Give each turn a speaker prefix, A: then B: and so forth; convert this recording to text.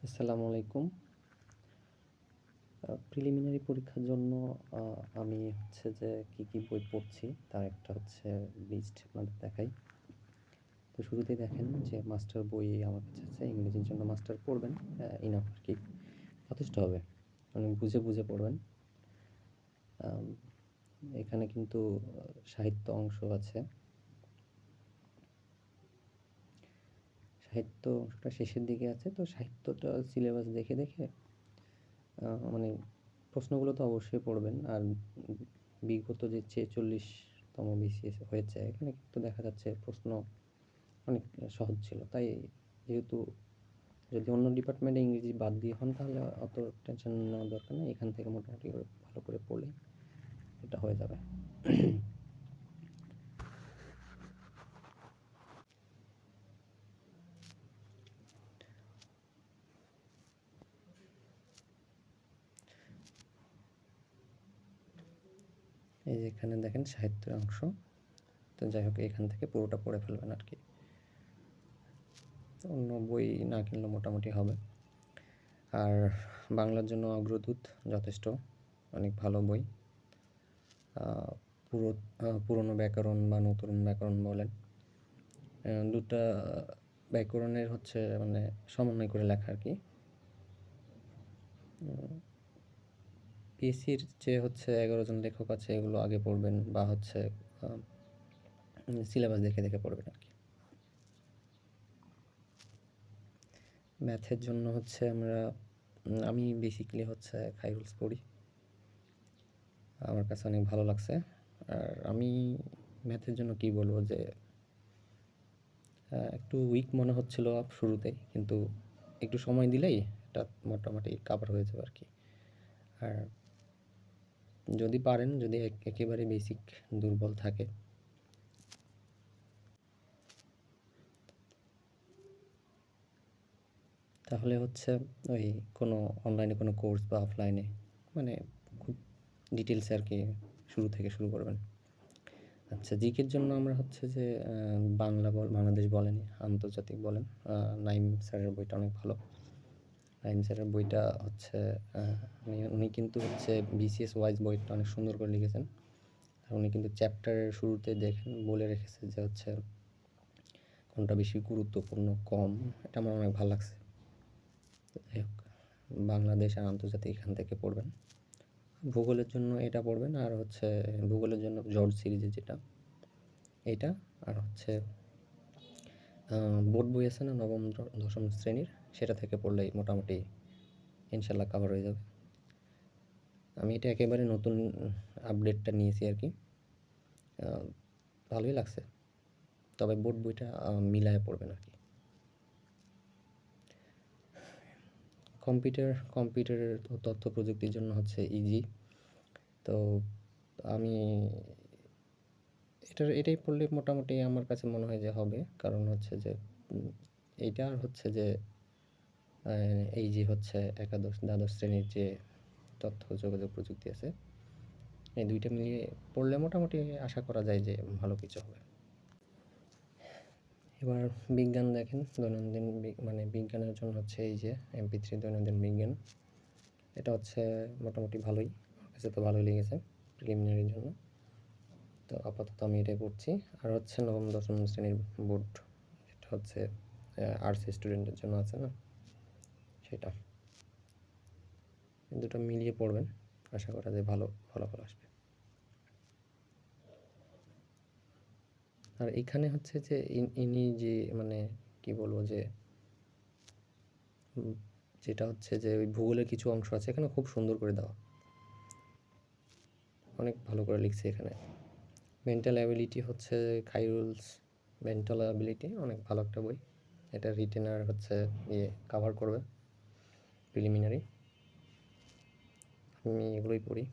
A: আসসালামু আলাইকুম। প্রিলিমিনারি পরীক্ষার জন্য আমি হচ্ছে যে কি বই পড়ছি তার একটা হচ্ছে লিস্ট আপনাদের দেখাই। তো শুরুতেই দেখেন যে মাস্টার বই আমার কাছে আছে। ইংরেজির জন্য মাস্টার পড়বেন, ইনাফ আরকি, যথেষ্ট হবে। মানে বুঝে পড়বেন। এখানে কিন্তু সাহিত্য অংশ আছে। সাহিত্য অংশটা শেষের দিকে আছে। তো সাহিত্যটা সিলেবাস দেখে মানে প্রশ্নগুলো তো অবশ্যই পড়বেন। আর বিগত যে 46তম BCS হয়েছে, এখানে কিন্তু দেখা যাচ্ছে প্রশ্ন অনেক সহজ ছিল। তাই যেহেতু যদি অন্য ডিপার্টমেন্টে ইংরেজি বাদ দিয়ে হন তাহলে অত টেনশন নেওয়ার দরকার নেই। এখান থেকে মোটামুটি ভালো করে পড়লেই এটা হয়ে যাবে। এই যে এখানে দেখেন সাহিত্যের অংশ। তো যাই হোক, এখান থেকে পুরোটা পড়ে ফেলবেন আর কি। অন্য বই না কিনলেও মোটামুটি হবে। আর বাংলার জন্য অগ্রদূত যথেষ্ট, অনেক ভালো বই। পুরনো ব্যাকরণ বা নতুন ব্যাকরণ বলেন, দুটা ব্যাকরণের হচ্ছে মানে সমন্বয় করে লেখা আর কি। পিএসসির যে হচ্ছে 11 জন লেখক আছে, এগুলো আগে পড়বেন বা হচ্ছে সিলেবাস দেখে পড়বেন আর কি। ম্যাথের জন্য হচ্ছে আমি বেসিক্যালি হচ্ছে খাইরুলস পড়ি। আমার কাছে অনেক ভালো লাগছে। আর আমি ম্যাথের জন্য কি বলবো যে একটু উইক মনে হচ্ছিল শুরুতেই, কিন্তু একটু সময় দিলেই এটা মোটামুটি কাভার হয়ে যাবে আর কি। আর যদি পারেন, যদি একেবারে বেসিক দুর্বল থাকে, তাহলে হচ্ছে ওই কোনো অনলাইনে কোনো কোর্স বা অফলাইনে মানে খুব ডিটেলসে আর কি শুরু থেকে শুরু করবেন। আচ্ছা, জিকের জন্য আমরা হচ্ছে যে বাংলাদেশ বলেন, আন্তর্জাতিক বলেন, নাইম স্যারের বইটা অনেক ভালো। নাইম স্যারের বইটা হচ্ছে উনি কিন্তু হচ্ছে BCS ওয়াইজ বইটা অনেক সুন্দর করে লিখেছেন। আর উনি কিন্তু চ্যাপ্টারের শুরুতে বলে রেখেছে যে হচ্ছে কোনটা বেশি গুরুত্বপূর্ণ, কম। এটা আমার অনেক ভালো লাগছে। যাই হোক, বাংলাদেশ আর আন্তর্জাতিক এখান থেকে পড়বেন। ভূগোলের জন্য এটা পড়বেন, আর হচ্ছে ভূগোলের জন্য জর্জ সিরিজের যেটা, এইটা। আর হচ্ছে বোর্ড বই আছে না, নবম দশম শ্রেণীর, সেটা থেকে পড়লেই মোটামুটি ইনশাল্লাহ কাভার হয়ে যাবে। আমি এটা একেবারে নতুন আপডেটটা নিয়েছি আর কি। ভালোই লাগছে, তবে বোর্ড বইটা মিলায়ে পড়বেন আর কি। কম্পিউটারের তথ্য প্রযুক্তির জন্য হচ্ছে ইজি। তো আমি এটাই পড়লে মোটামুটি আমার কাছে মনে হয় যে হবে। কারণ হচ্ছে যে এইটা আর হচ্ছে যে এই যে হচ্ছে একাদশ দ্বাদশ শ্রেণীর যে তথ্য যোগাযোগ প্রযুক্তি আছে, এই দুইটা মিলিয়ে পড়লে মোটামুটি আশা করা যায় যে ভালো কিছু হবে। এবার বিজ্ঞান দেখেন, দৈনন্দিন মানে বিজ্ঞানের জন্য হচ্ছে এই যে MP3 দৈনন্দিন বিজ্ঞান, এটা হচ্ছে মোটামুটি ভালোই, আমার কাছে তো ভালোই লেগেছে প্রিলিমিনারির জন্য। তো আপাতত আমি এটাই পড়ছি। আর হচ্ছে নবম দশম শ্রেণীর বোর্ড, এটা হচ্ছে আর্টস স্টুডেন্টের জন্য আছে না, সেটা। দুটো মিলিয়ে পড়বেন, আশা করা যায় ভালো ফলাফল আসবে। আর এখানে হচ্ছে যে ইনি যে মানে কি বলবো যে যেটা হচ্ছে যে ওই ভূগোলের কিছু অংশ আছে এখানে খুব সুন্দর করে দেওয়া, অনেক ভালো করে লিখছে এখানে। মেন্টাল অ্যাবিলিটি হচ্ছে খাইরুলস মেন্টাল অ্যাবিলিটি, অনেক ভালো একটা বই। এটা রিটেনার হচ্ছে কাভার করবে প্রিলিমিনারি। আমি এগুলোই পড়ি।